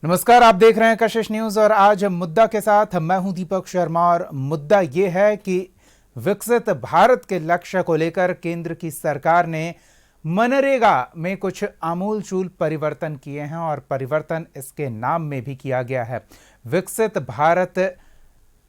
नमस्कार, आप देख रहे हैं कशिश न्यूज और आज मुद्दा के साथ मैं हूं दीपक शर्मा। और मुद्दा यह है कि विकसित भारत के लक्ष्य को लेकर केंद्र की सरकार ने मनरेगा में कुछ आमूलचूल परिवर्तन किए हैं और परिवर्तन इसके नाम में भी किया गया है। विकसित भारत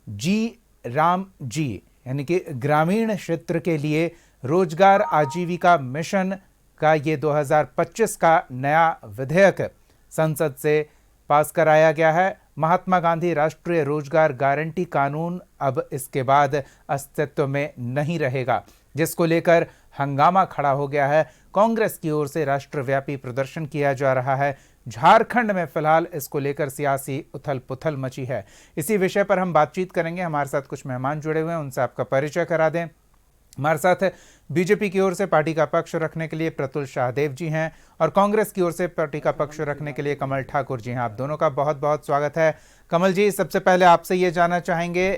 जी राम जी यानी कि ग्रामीण क्षेत्र के लिए रोजगार आजीविका मिशन का ये 2025 का नया विधेयक संसद से पास कराया गया है। महात्मा गांधी राष्ट्रीय रोजगार गारंटी कानून अब इसके बाद अस्तित्व में नहीं रहेगा, जिसको लेकर हंगामा खड़ा हो गया है। कांग्रेस की ओर से राष्ट्रव्यापी प्रदर्शन किया जा रहा है। झारखंड में फिलहाल इसको लेकर सियासी उथल पुथल मची है। इसी विषय पर हम बातचीत करेंगे। हमारे साथ कुछ मेहमान जुड़े हुए हैं, उनसे आपका परिचय करा दें। हमारे साथ बीजेपी की ओर से पार्टी का पक्ष रखने के लिए प्रतुल शाहदेव जी हैं और कांग्रेस की ओर से पार्टी का पक्ष रखने के लिए कमल ठाकुर जी हैं। आप दोनों का बहुत बहुत स्वागत है। कमल जी, सबसे पहले आपसे ये जानना चाहेंगे,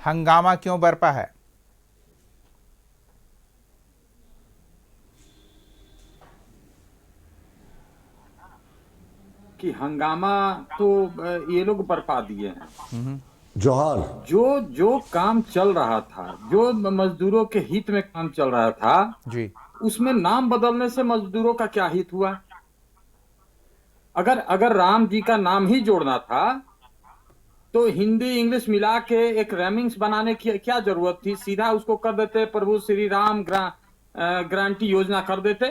हंगामा क्यों बरपा है? कि हंगामा तो ये लोग बरपा दिए हैं। जोहार। जो काम चल रहा था, जो मजदूरों के हित में काम चल रहा था जी, उसमें नाम बदलने से मजदूरों का क्या हित हुआ? अगर राम जी का नाम ही जोड़ना था तो हिंदी इंग्लिश मिला के एक रेमिंग्स बनाने की क्या जरूरत थी? सीधा उसको कर देते प्रभु श्री राम गारंटी योजना कर देते।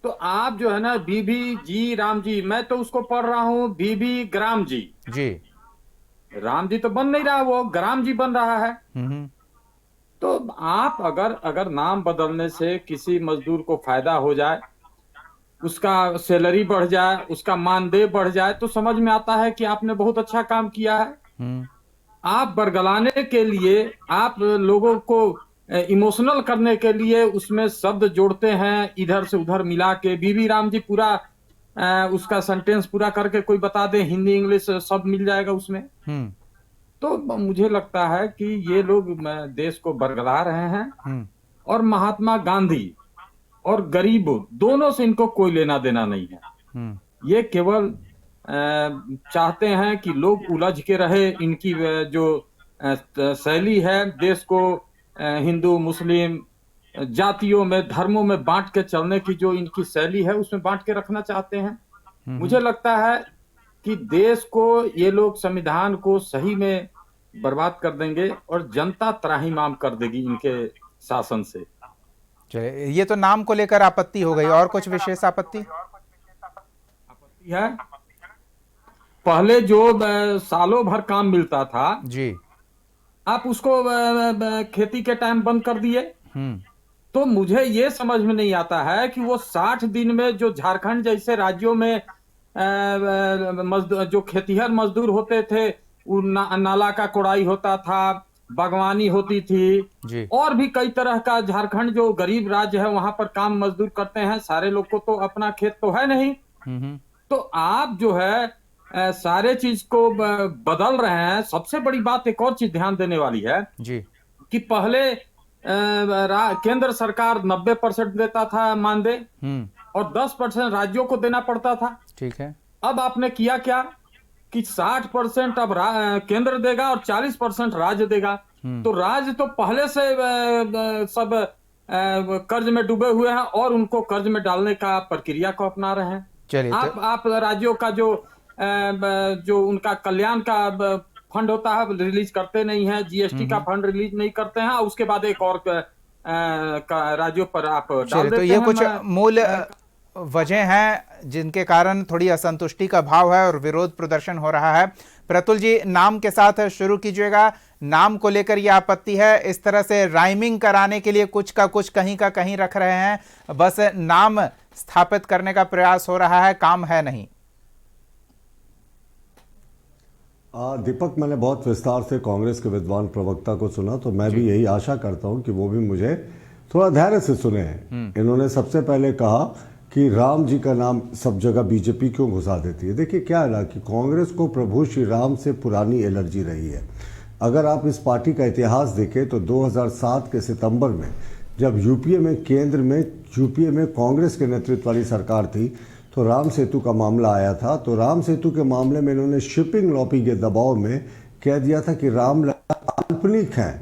तो आप जो है ना बीबी जी राम जी, मैं तो उसको पढ़ रहा हूँ बीबी ग्राम जी। जी, राम जी तो बन नहीं रहा, वो ग्राम जी बन रहा है। तो आप अगर नाम बदलने से किसी मजदूर को फायदा हो जाए, उसका सैलरी बढ़ जाए, उसका मानदेय बढ़ जाए, तो समझ में आता है कि आपने बहुत अच्छा काम किया है। आप बरगलाने के लिए, आप लोगों को इमोशनल करने के लिए उसमें शब्द जोड़ते हैं, इधर से उधर मिला के। बीबी राम जी पूरा उसका सेंटेंस पूरा करके कोई बता दे, हिंदी इंग्लिश सब मिल जाएगा उसमें। तो मुझे लगता है कि ये लोग देश को बरगला रहे हैं और महात्मा गांधी और गरीब दोनों से इनको कोई लेना देना नहीं है। ये केवल चाहते हैं कि लोग उलझ के रहे। इनकी जो शैली है, देश को हिंदू मुस्लिम जातियों में, धर्मों में बांट के चलने की जो इनकी शैली है, उसमें बांट के रखना चाहते हैं। मुझे लगता है कि देश को ये लोग, संविधान को सही में बर्बाद कर देंगे और जनता त्राहिमाम कर देगी इनके शासन से। चलिए, ये तो नाम को लेकर आपत्ति हो गई, और कुछ विशेष आपत्ति है? पहले जो सालों भर काम मिलता था जी, आप उसको खेती के टाइम बंद कर दिए। तो मुझे ये समझ में नहीं आता है कि वो 60 दिन में जो झारखंड जैसे राज्यों में जो खेतीहर मजदूर होते थे, नाला का कोड़ाई होता था, बागवानी होती थी, और भी कई तरह का, झारखंड जो गरीब राज्य है वहां पर काम मजदूर करते हैं। सारे लोग को तो अपना खेत तो है नहीं। तो आप जो है सारे चीज को बदल रहे हैं। सबसे बड़ी बात, एक और चीज ध्यान देने वाली है जी, कि पहले केंद्र सरकार 90% देता था मानदेय और 10% राज्यों को देना पड़ता था। ठीक है। अब आपने किया क्या कि 60% अब केंद्र देगा और 40% राज्य देगा। तो राज्य तो पहले से सब कर्ज में डूबे हुए हैं और उनको कर्ज में डालने का प्रक्रिया को अपना रहे हैं। चलिए, आप राज्यों का जो उनका कल्याण का फंड होता है रिलीज करते नहीं है, जीएसटी का फंड रिलीज नहीं करते हैं, उसके बाद एक और राज्यों पर आप डाल देते तो ये कुछ मूल वजह हैं जिनके कारण थोड़ी असंतुष्टि का भाव है और विरोध प्रदर्शन हो रहा है। प्रतुल जी, नाम के साथ शुरू कीजिएगा। नाम को लेकर यह आपत्ति है, इस तरह से राइमिंग कराने के लिए कुछ का कुछ कहीं का कहीं रख रहे हैं, बस नाम स्थापित करने का प्रयास हो रहा है, काम है नहीं। दीपक, मैंने बहुत विस्तार से कांग्रेस के विद्वान प्रवक्ता को सुना, तो मैं भी यही आशा करता हूं कि वो भी मुझे थोड़ा धैर्य से सुने हैं। इन्होंने सबसे पहले कहा कि राम जी का नाम सब जगह बीजेपी क्यों घुसा देती है। देखिए क्या है ना कि कांग्रेस को प्रभु श्री राम से पुरानी एलर्जी रही है। अगर आप इस पार्टी का इतिहास देखें तो 2007 के सितंबर में जब यूपीए में कांग्रेस के नेतृत्व वाली सरकार थी, तो तो राम सेतु का मामला आया था, तो राम सेतु के मामले में इन्होंने शिपिंग लॉबी के दबाव में कह दिया था कि रामलला काल्पनिक है,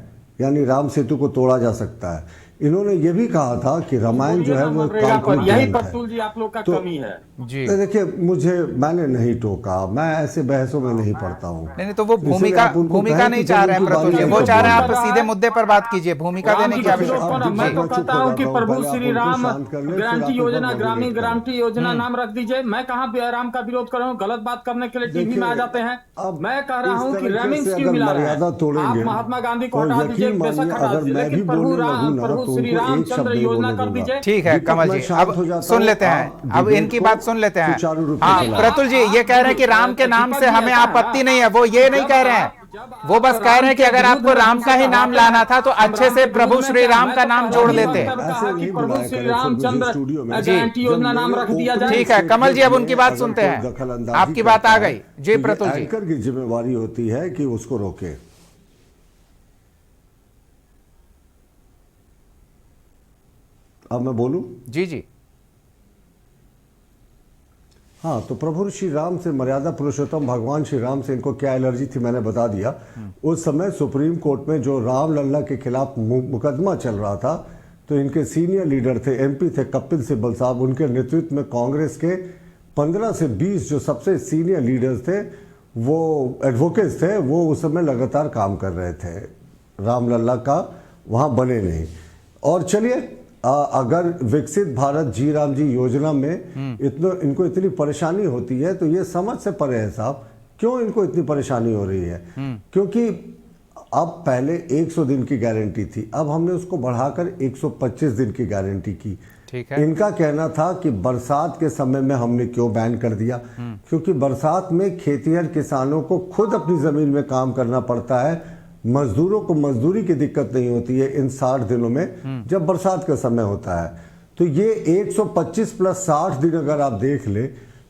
यानी राम सेतु को तोड़ा जा सकता है। इन्होंने ये भी कहा था कि रामायण जो है वो एक काल्पनिक यही ग्रंथ प्रतुल जी आप लोग का तो कमी है जी। देखिए, मैंने नहीं टोका, मैं ऐसे बहसों में नहीं पड़ता हूँ। नहीं तो वो भूमिका नहीं चाह रहे हैं प्रतुल जी, वो चाह रहे हैं आप सीधे मुद्दे पर बात कीजिए, भूमिका देने की आवश्यकता। मैं तो कहता हूँ कि प्रभु श्री राम गारंटी योजना, ग्रामीण गारंटी योजना नाम रख दीजिए। मैं कहाँ राम का विरोध कर रहा हूँ? गलत बात करने के लिए टीवी में आ जाते हैं। मैं कह रहा हूँ कि रेमिंग्स क्यों मिला रहा है? आप महात्मा गांधी को हटा दीजिए, बेशक हटा दीजिए, लेकिन प्रभु श्री रामचंद्र योजना कर दीजिए। ठीक है कमल जी, अब सुन लेते हैं, अब इनकी बात सुन लेते हैं। हाँ प्रतुल जी, ये कह रहे हैं कि राम के नाम से हमें आपत्ति नहीं है, वो ये नहीं कह रहे हैं, वो बस कह रहे हैं कि अगर आपको राम का ही नाम लाना था तो अच्छे से प्रभु श्री राम का नाम जोड़ लेते। प्रभु श्री रामचंद्र गारंटी योजना नाम रख दिया जाए। ठीक है कमल जी, अब उनकी बात सुनते हैं, आपकी बात आ गई जी प्रतुल जी। एंकर की जिम्मेवारी होती है कि उसको रोके। अब मैं बोलूं? जी जी। हाँ, तो प्रभु श्री राम से, मर्यादा पुरुषोत्तम भगवान श्री राम से इनको क्या एलर्जी थी मैंने बता दिया। उस समय सुप्रीम कोर्ट में जो रामलला के खिलाफ मुकदमा चल रहा था, तो इनके सीनियर लीडर थे, एमपी थे कपिल सिब्बल साहब, उनके नेतृत्व में कांग्रेस के 15 से 20 जो सबसे सीनियर लीडर्स थे, वो एडवोकेट्स थे, वो उस समय लगातार काम कर रहे थे। रामलला का वहाँ बने नहीं। और चलिए, अगर विकसित भारत जी राम जी योजना में इनको इतनी परेशानी होती है तो ये समझ से परे है साहब, क्यों इनको इतनी परेशानी हो रही है? क्योंकि अब पहले 100 दिन की गारंटी थी, अब हमने उसको बढ़ाकर 125 दिन की गारंटी की। ठीक है। इनका कहना था कि बरसात के समय में हमने क्यों बैन कर दिया, क्योंकि बरसात में खेतिहर किसानों को खुद अपनी जमीन में काम करना पड़ता है, मजदूरों को मजदूरी की दिक्कत नहीं होती है इन 60 दिनों में जब बरसात का समय होता है। तो ये 125 प्लस 60 दिन अगर आप देख ले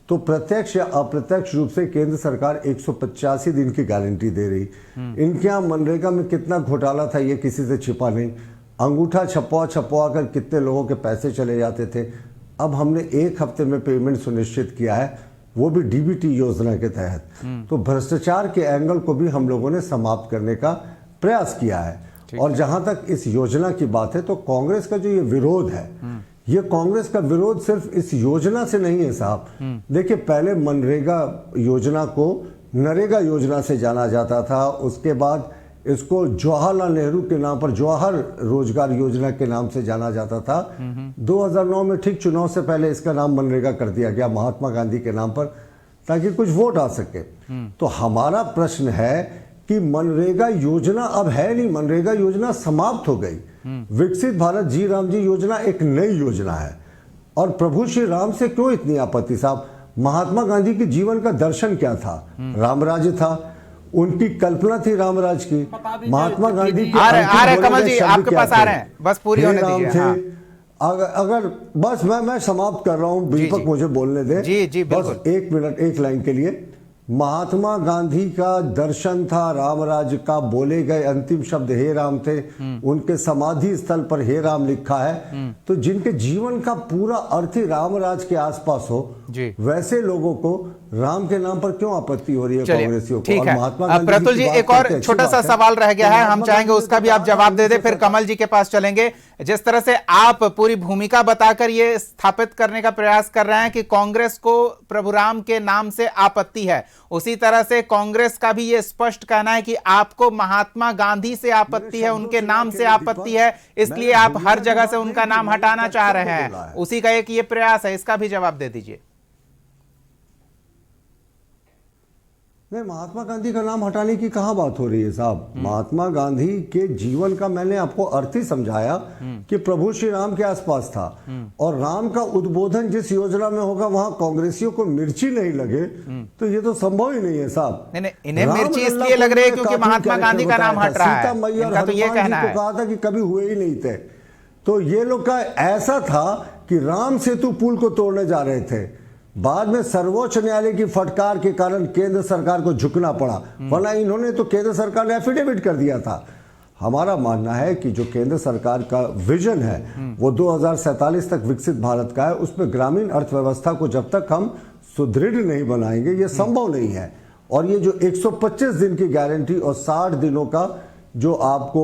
तो प्रत्यक्ष या अप्रत्यक्ष रूप से केंद्र सरकार 185 दिन की गारंटी दे रही। इनके यहाँ मनरेगा में कितना घोटाला था ये किसी से छिपा नहीं, अंगूठा छपवा कर कितने लोगों के पैसे चले जाते थे। अब हमने 1 हफ्ते में पेमेंट सुनिश्चित किया है, वो भी डीबीटी योजना के तहत। तो भ्रष्टाचार के एंगल को भी हम लोगों ने समाप्त करने का प्रयास किया है। और जहां तक इस योजना की बात है, तो कांग्रेस का जो ये विरोध है, ये कांग्रेस का विरोध सिर्फ इस योजना से नहीं है साहब। देखिए, पहले मनरेगा योजना को नरेगा योजना से जाना जाता था, उसके बाद इसको जवाहरलाल नेहरू के नाम पर जवाहर रोजगार योजना के नाम से जाना जाता था। 2009 में ठीक चुनाव से पहले इसका नाम मनरेगा कर दिया गया महात्मा गांधी के नाम पर, ताकि कुछ वोट आ सके। तो हमारा प्रश्न है कि मनरेगा योजना अब है नहीं, मनरेगा योजना समाप्त हो गई। विकसित भारत जी राम जी योजना एक नई योजना है। और प्रभु श्री राम से क्यों इतनी आपत्ति साहब? महात्मा गांधी के जीवन का दर्शन क्या था? रामराज्य था, उनकी कल्पना थी रामराज की। महात्मा गांधी की आ रहे कमल जी, आपके पास आ रहे हैं, बस पूरी होने दीजिए। हाँ। अगर बस मैं समाप्त कर रहा हूं, दीपक मुझे बोलने दे। जी बस 1 मिनट 1 लाइन के लिए। महात्मा गांधी का दर्शन था रामराज का, बोले गए अंतिम शब्द हे राम थे, उनके समाधि स्थल पर हे राम लिखा है। तो जिनके जीवन का पूरा अर्थ ही रामराज के आसपास हो, वैसे लोगों को राम के नाम पर क्यों आपत्ति हो रही है कांग्रेसियों को? ठीक है प्रतुल जी, एक और छोटा सा सवाल रह गया है, हम चाहेंगे उसका भी आप जवाब दे दे, फिर कमल जी के पास चलेंगे। जिस तरह से आप पूरी भूमिका बताकर ये स्थापित करने का प्रयास कर रहे हैं कि कांग्रेस को प्रभु राम के नाम से आपत्ति है, उसी तरह से कांग्रेस का भी ये स्पष्ट कहना है कि आपको महात्मा गांधी से आपत्ति है, उनके नाम से आपत्ति है, इसलिए आप हर जगह से उनका नाम हटाना चाह रहे हैं। उसी का एक ये प्रयास है, इसका भी जवाब दे दीजिए। नहीं, महात्मा गांधी का नाम हटाने की कहां बात हो रही है साहब? महात्मा गांधी के जीवन का मैंने आपको अर्थ ही समझाया कि प्रभु श्री राम के आसपास था। और राम का उद्बोधन जिस योजना में होगा वहां कांग्रेसियों को मिर्ची नहीं लगे तो ये तो संभव ही नहीं है साहब। इन्हें मिर्ची इसलिए लग रही है क्योंकि महात्मा गांधी का नाम हट रहा है। सीता मैया और हनुमान जी को कहा था कि कभी हुए ही नहीं थे। तो ये लोग का ऐसा था कि राम सेतु पुल को तोड़ने जा रहे थे, बाद में सर्वोच्च न्यायालय की फटकार के कारण केंद्र सरकार को झुकना पड़ा, वरना इन्होंने तो केंद्र सरकार ने एफिडेविट कर दिया था। हमारा मानना है कि जो केंद्र सरकार का विजन है वो 2047 तक विकसित भारत का है। उसमें ग्रामीण अर्थव्यवस्था को जब तक हम सुदृढ़ नहीं बनाएंगे ये संभव नहीं है। और ये जो 125 दिन की गारंटी और 60 दिनों का जो आपको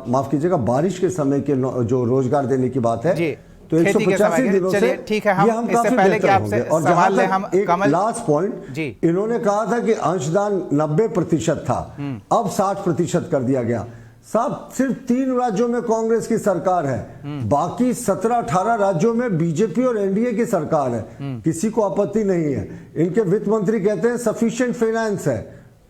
माफ कीजिएगा बारिश के समय के जो रोजगार देने की बात है, तो 185 दिनों से ठीक है, हम इससे पहले कि आपसे और सवाल ले हम कमल लास्ट पॉइंट, इन्होंने कहा था कि अंशदान 90% था, अब 60% कर दिया गया। साहब सिर्फ 3 राज्यों में कांग्रेस की सरकार है, बाकी 17-18 राज्यों में बीजेपी और एनडीए की सरकार है, किसी को आपत्ति नहीं है। इनके वित्त मंत्री कहते हैं सफिशिएंट फाइनेंस है,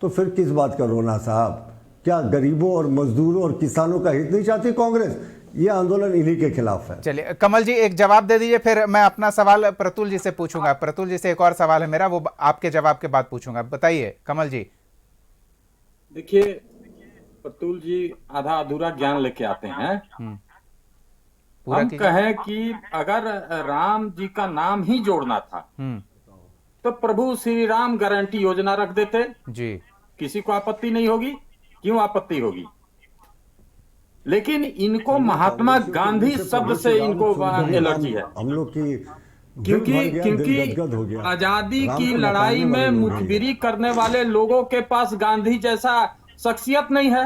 तो फिर किस बात का रोना साहब? क्या गरीबों और मजदूरों और किसानों का हित नहीं चाहती कांग्रेस? ये आंदोलन इन्हीं के खिलाफ है। चलिए कमल जी एक जवाब दे दीजिए, फिर मैं अपना सवाल प्रतुल जी से पूछूंगा। प्रतुल जी से एक और सवाल है मेरा, वो आपके जवाब के बाद पूछूंगा। बताइए कमल जी। देखिए प्रतुल जी आधा अधूरा ज्ञान लेके आते हैं। हम कहें कि अगर राम जी का नाम ही जोड़ना था तो प्रभु श्री राम गारंटी योजना रख देते जी, किसी को आपत्ति नहीं होगी। क्यों आपत्ति होगी? लेकिन इनको महात्मा गांधी शब्द से इनको एलर्जी है। हम लोग की क्योंकि आजादी की लड़ाई में मुखबिरी करने वाले लोगों के पास गांधी जैसा शख्सियत नहीं है,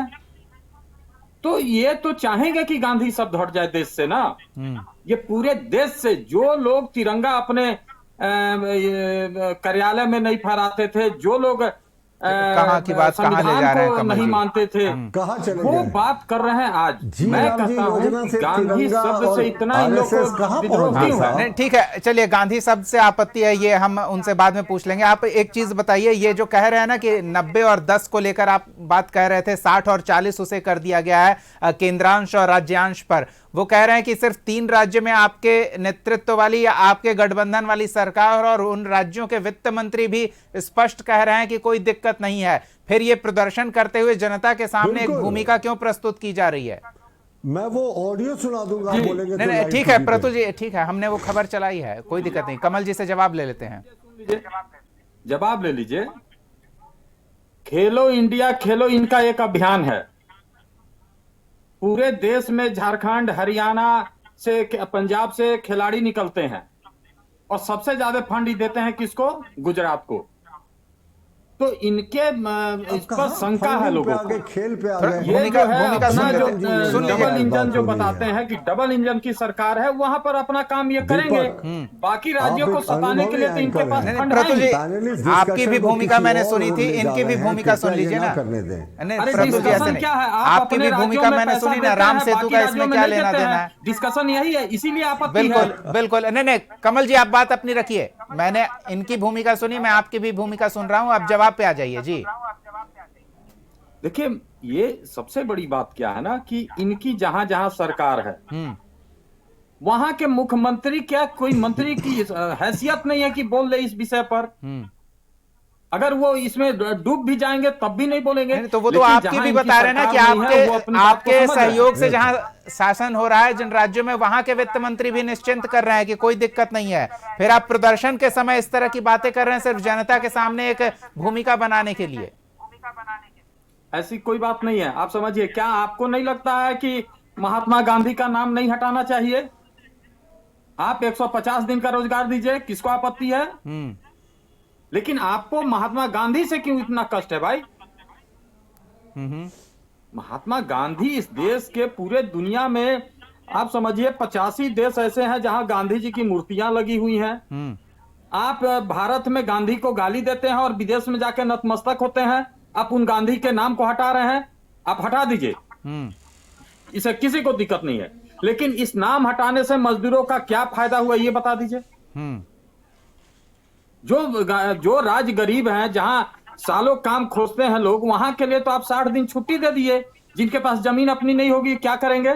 तो ये तो चाहेंगे कि गांधी शब्द हट जाए देश से ना। ये पूरे देश से जो लोग तिरंगा अपने कार्यालय में नहीं फहराते थे, जो लोग कहाँ की बात कहाँ ले जा रहे हैं कमल नहीं जी? मानते थे, वो बात कर रहे हैं आज। मैं कहता हूँ कि गांधी शब्द से इतना इन लोग को विद्रोह क्यों है? ठीक है, चलिए गांधी शब्द से आपत्ति है, ये हम उनसे बाद में पूछ लेंगे। आप एक चीज बताइए, ये जो कह रहे हैं ना कि 90 और 10 को लेकर आप बात कह रहे थे, 60 और 40 उसे कर दिया गया है केंद्रांश और राज्यांश पर। वो कह रहे हैं कि सिर्फ 3 राज्य में आपके नेतृत्व वाली या आपके गठबंधन वाली सरकार और उन राज्यों के वित्त मंत्री भी स्पष्ट कह रहे हैं कि कोई दिक्कत नहीं है। फिर ये प्रदर्शन करते हुए जनता के सामने एक भूमिका क्यों प्रस्तुत की जा रही है? मैं वो ऑडियो सुना दूंगा, आप बोलेंगे तो नहीं, ठीक है प्रतुल जी, ठीक है, हमने वो खबर चलाई है, कोई दिक्कत नहीं। कमल जी से जवाब ले लेते हैं। जवाब ले लीजिए। खेलो इंडिया खेलो इनका एक अभियान है। पूरे देश में झारखंड, हरियाणा से, पंजाब से खिलाड़ी निकलते हैं और सबसे ज्यादा फंड ही देते हैं किसको? गुजरात को। तो इनके इस पर शंका है लोगों को। खेल पे आ गए। ये जो है अपना जो डबल इंजन जो बताते हैं कि डबल इंजन की सरकार है, वहां पर अपना काम ये करेंगे, बाकी राज्यों को सताने के लिए तो इनके पास फंड है। आपकी भी भूमिका मैंने सुनी थी, इनकी भी भूमिका सुन लीजिए ना। डिस्कशन क्या है? आपकी भी भूमिका मैंने सुनी ना, राम सेतु का इसमें क्या लेना देना है? डिस्कशन यही है, इसीलिए आपत्ति है। बिल्कुल बिल्कुल, नहीं कमल जी आप बात अपनी रखिए, मैंने इनकी भूमिका सुनी, मैं आपकी भी भूमिका सुन रहा हूं। अब जवाब पे आ जाइए जी। देखिए ये सबसे बड़ी बात क्या है ना कि इनकी जहां जहां सरकार है वहां के मुख्यमंत्री क्या कोई मंत्री की हैसियत नहीं है कि बोल ले इस विषय पर। अगर वो इसमें डूब भी जाएंगे तब भी नहीं बोलेंगे। तो वो तो आपकी भी बता रहे हैं ना कि आपके सहयोग से जहां शासन हो रहा है जिन राज्यों में, वहां के वित्त मंत्री भी निश्चिंत कर रहे हैं कि कोई दिक्कत नहीं है। फिर आप प्रदर्शन के समय इस तरह की बातें कर रहे हैं सिर्फ जनता के सामने एक भूमिका बनाने के लिए। ऐसी कोई बात नहीं है, आप समझिए। क्या आपको नहीं लगता है कि महात्मा गांधी का नाम नहीं हटाना चाहिए? आप 150 दिन का रोजगार दीजिए, किसको आपत्ति है? लेकिन आपको महात्मा गांधी से क्यों इतना कष्ट है भाई? महात्मा गांधी इस देश के पूरे दुनिया में आप समझिए 85 देश ऐसे हैं जहां गांधी जी की मूर्तियां लगी हुई हैं। आप भारत में गांधी को गाली देते हैं और विदेश में जाके नतमस्तक होते हैं। आप उन गांधी के नाम को हटा रहे हैं, आप हटा दीजिए, इसे किसी को दिक्कत नहीं है। लेकिन इस नाम हटाने से मजदूरों का क्या फायदा हुआ ये बता दीजिए। जो राज्य गरीब हैं, जहां सालों काम खोजते हैं लोग, वहां के लिए तो आप 60 दिन छुट्टी दे दिए। जिनके पास जमीन अपनी नहीं होगी क्या करेंगे?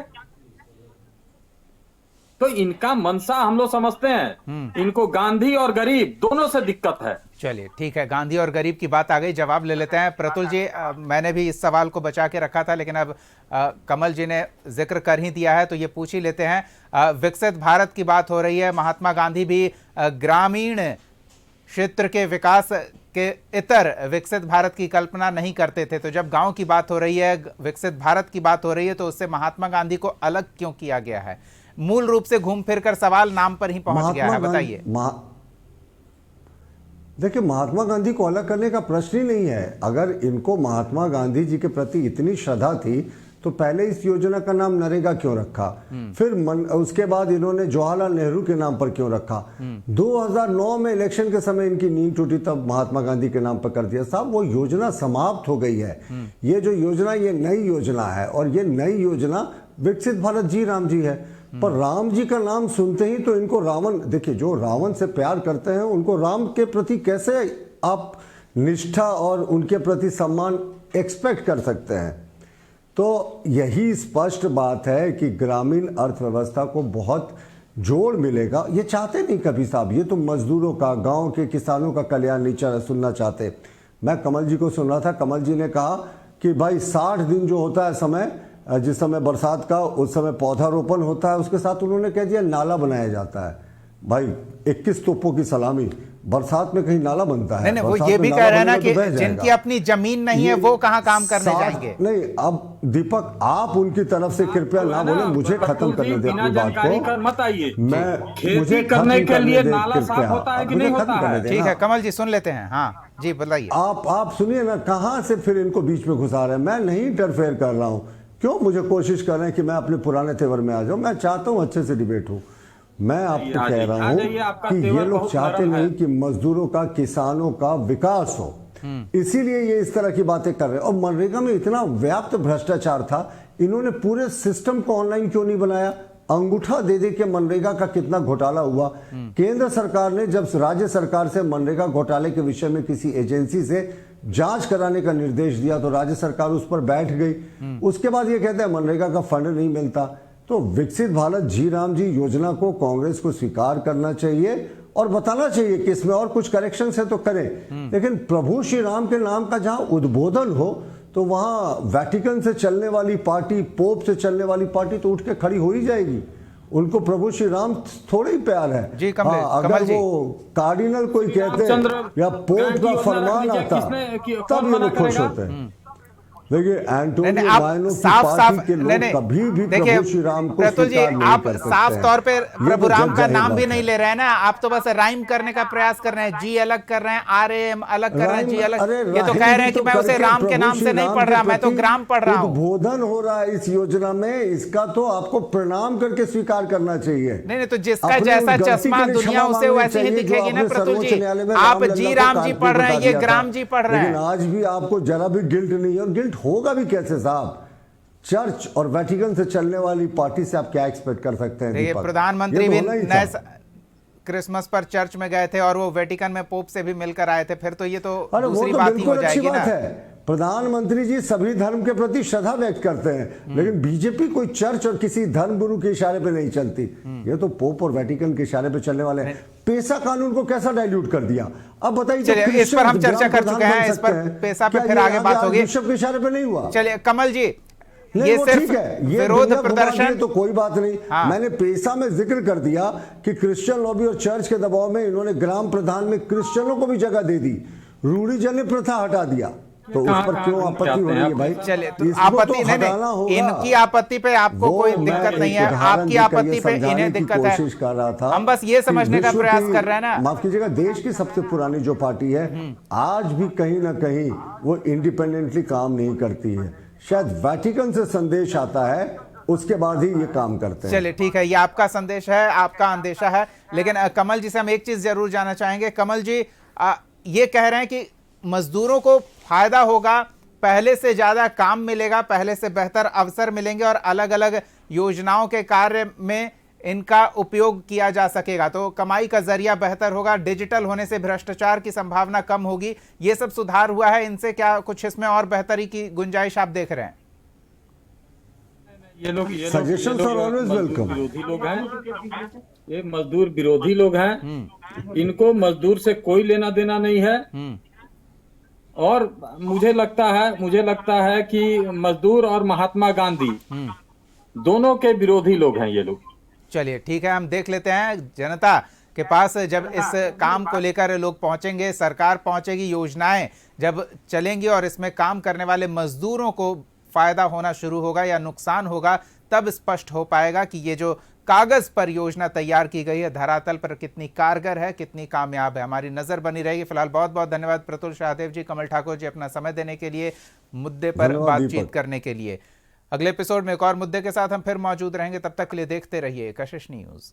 तो इनका मंशा हम लोग समझते हैं, इनको गांधी और गरीब दोनों से दिक्कत है। चलिए ठीक है, गांधी और गरीब की बात आ गई, जवाब ले लेते हैं। प्रतुल जी मैंने भी इस सवाल को बचा के रखा था, लेकिन अब कमल जी ने जिक्र कर ही दिया है तो ये पूछ ही लेते हैं। विकसित भारत की बात हो रही है, महात्मा गांधी भी ग्रामीण क्षेत्र के विकास के इतर विकसित भारत की कल्पना नहीं करते थे। तो जब गांव की बात हो रही है, विकसित भारत की बात हो रही है, तो उससे महात्मा गांधी को अलग क्यों किया गया है? मूल रूप से घूम फिर कर सवाल नाम पर ही पहुंच गया है, बताइए। देखिए, महात्मा गांधी को अलग करने का प्रश्न ही नहीं है। अगर इनको महात्मा गांधी जी के प्रति इतनी श्रद्धा थी तो पहले इस योजना का नाम नरेगा क्यों रखा? फिर उसके बाद इन्होंने जवाहरलाल नेहरू के नाम पर क्यों रखा? 2009 में इलेक्शन के समय इनकी नींद टूटी, तब महात्मा गांधी के नाम पर कर दिया। साहब, वो योजना समाप्त हो गई है। ये जो योजना, ये नई योजना है, और ये नई योजना विकसित भारत जी राम जी है। पर राम जी का नाम सुनते ही तो इनको रावण, देखिए, जो रावण से प्यार करते हैं उनको राम के प्रति कैसे आप निष्ठा और उनके प्रति सम्मान एक्सपेक्ट कर सकते हैं? तो यही स्पष्ट बात है कि ग्रामीण अर्थव्यवस्था को बहुत जोड़ मिलेगा। ये चाहते नहीं कभी साहब, ये तो मजदूरों का, गांव के किसानों का कल्याण नहीं सुनना चाहते। मैं कमल जी को सुन रहा था, कमल जी ने कहा कि भाई 60 दिन जो होता है समय, जिस समय बरसात का, उस समय पौधारोपण होता है, उसके साथ उन्होंने कह दिया नाला बनाया जाता है। भाई 21 तोपों की सलामी, बरसात में कहीं नाला बनता है? नहीं, वो ये भी कह रहे हैं ना कि जिनकी अपनी जमीन नहीं है वो कहाँ काम करने जाएंगे? नहीं, अब दीपक, आप उनकी तरफ से कृपया ना बोले, मुझे खत्म करने दे अपनी बात को। मत आइए, मैं खेती करने के लिए नाला साफ होता है कि नहीं होता है? ठीक है कमल जी, सुन लेते हैं। हाँ जी, बताइए। आप सुनिए ना, कहाँ से फिर इनको बीच में घुसा रहे हैं? मैं नहीं इंटरफेयर कर रहा हूँ। क्यों मुझे कोशिश कर रहे हैं कि मैं अपने पुराने तेवर में आ जाऊं? मैं चाहता हूं अच्छे से डिबेट हो। मैं आपको कह रहा हूं कि ये लोग चाहते नहीं कि मजदूरों का, किसानों का विकास हो, इसीलिए ये इस तरह की बातें कर रहे हैं। और मनरेगा में इतना व्याप्त भ्रष्टाचार था, इन्होंने पूरे सिस्टम को ऑनलाइन क्यों नहीं बनाया? अंगूठा दे दे के मनरेगा का कितना घोटाला हुआ। केंद्र सरकार ने जब राज्य सरकार से मनरेगा घोटाले के विषय में किसी एजेंसी से जांच कराने का निर्देश दिया तो राज्य सरकार उस पर बैठ गई। उसके बाद ये कहते हैं मनरेगा का फंड नहीं मिलता। तो विकसित भारत जी राम जी योजना को कांग्रेस को स्वीकार करना चाहिए और बताना चाहिए कि इसमें और कुछ करेक्शन है तो करें। लेकिन प्रभु श्री राम के नाम का जहां उद्बोधन हो तो वहां वेटिकन से चलने वाली पार्टी, पोप से चलने वाली पार्टी तो उठ के खड़ी हो ही जाएगी। उनको प्रभु श्री राम थोड़े ही प्यार है जी। अगर वो कार्डिनल कोई कहते हैं या पोप का फरमान आता तब ये लोग खुश होते हैं। देखिए, एंटोनियो मायनो की पार्टी के लोग कभी भी प्रभु श्री राम को स्वीकार नहीं कर सकते। साफ तौर पे प्रभु राम का नाम भी नहीं ले रहे हैं ना, आप तो बस राइम करने का प्रयास कर रहे हैं। जी अलग कर रहे हैं, RAM अलग कर रहे हैं, जी अलग। ये तो कह रहे हैं कि मैं उसे राम के नाम से नहीं पढ़ रहा, मैं तो ग्राम पढ़ रहा हूँ। उद्बोधन हो रहा है इस योजना में, इसका तो आपको प्रणाम करके स्वीकार करना चाहिए। नहीं, तो जिसका जैसा चश्मा दुनिया उसे वैसे ही दिखेगी ना प्रतुल जी। आप जी राम जी पढ़ रहे हैं, ये ग्राम जी पढ़ रहे हैं। लेकिन आज भी आपको जरा भी गिल्ट नहीं है, और गिल्ट होगा भी कैसे साहब? चर्च और वेटिकन से चलने वाली पार्टी से आप क्या एक्सपेक्ट कर सकते हैं? देखिए, प्रधानमंत्री भी क्रिसमस पर चर्च में गए थे और वो वेटिकन में पोप से भी मिलकर आए थे, फिर तो ये तो दूसरी बात ही हो जाएगी ना। प्रधानमंत्री जी सभी धर्म के प्रति श्रद्धा व्यक्त करते हैं, लेकिन बीजेपी कोई चर्च और किसी धर्म गुरु के इशारे पे नहीं चलती। ये तो पोप और वेटिकन के इशारे पे चलने वाले हैं। पेसा कानून को कैसा डाइल्यूट कर दिया? अब बताइए। चलिए, इस पर हम चर्चा कर चुके हैं, इस पर पेसा पे फिर आगे बात होगी। बिशप के इशारे पे नहीं हुआ। चलिए कमल जी, ये ठीक है, ये विरोध प्रदर्शन तो कोई बात नहीं। मैंने पेशा में जिक्र कर दिया कि क्रिश्चियन लॉबी और चर्च के दबाव में इन्होंने ग्राम प्रधान में क्रिश्चियनों को भी जगह दे दी, रूढ़ी जन्य प्रथा हटा दिया। तो उस पर क्यों आपत्ति हो रही है भाई? चलिए, तो आपत्ति नहीं, इनकी आपत्ति पे आपको कोई दिक्कत नहीं है, आपकी आपत्ति पे इन्हें दिक्कत है। कोशिश कर रहा था, हम बस ये समझने का प्रयास कर रहे हैं ना। माफ कीजिएगा, देश की सबसे पुरानी जो पार्टी है आज भी कहीं ना कहीं वो इंडिपेंडेंटली काम नहीं करती है। शायद वेटिकन से संदेश आता है, उसके बाद ही ये काम करते हैं। चलिए ठीक है, ये आपका संदेश है, आपका अंदेशा है। लेकिन कमल जी से हम एक चीज जरूर जानना चाहेंगे। कमल जी, ये कह रहे हैं कि मजदूरों को फायदा होगा, पहले से ज्यादा काम मिलेगा, पहले से बेहतर अवसर मिलेंगे और अलग अलग योजनाओं के कार्य में इनका उपयोग किया जा सकेगा, तो कमाई का जरिया बेहतर होगा, डिजिटल होने से भ्रष्टाचार की संभावना कम होगी। ये सब सुधार हुआ है, इनसे क्या कुछ इसमें और बेहतरी की गुंजाइश आप देख रहे हैं? ये लोग विरोधी लोग हैं, ये मजदूर विरोधी लोग हैं। इनको मजदूर से कोई लेना देना नहीं है। और मुझे लगता है कि मजदूर और महात्मा गांधी दोनों के विरोधी लोग हैं ये लोग। चलिए ठीक है, हम देख लेते हैं जनता के पास जब इस काम को लेकर लोग पहुंचेंगे, सरकार पहुंचेगी, योजनाएं जब चलेंगी और इसमें काम करने वाले मजदूरों को फायदा होना शुरू होगा या नुकसान होगा, तब स्पष्ट हो पाएगा कि ये जो कागज पर योजना तैयार की गई है धरातल पर कितनी कारगर है, कितनी कामयाब है। हमारी नजर बनी रहेगी। फिलहाल बहुत बहुत धन्यवाद प्रतुल शाहदेव जी, कमल ठाकुर जी, अपना समय देने के लिए, मुद्दे पर बातचीत करने के लिए। अगले एपिसोड में एक और मुद्दे के साथ हम फिर मौजूद रहेंगे। तब तक के लिए देखते रहिए कशिश न्यूज।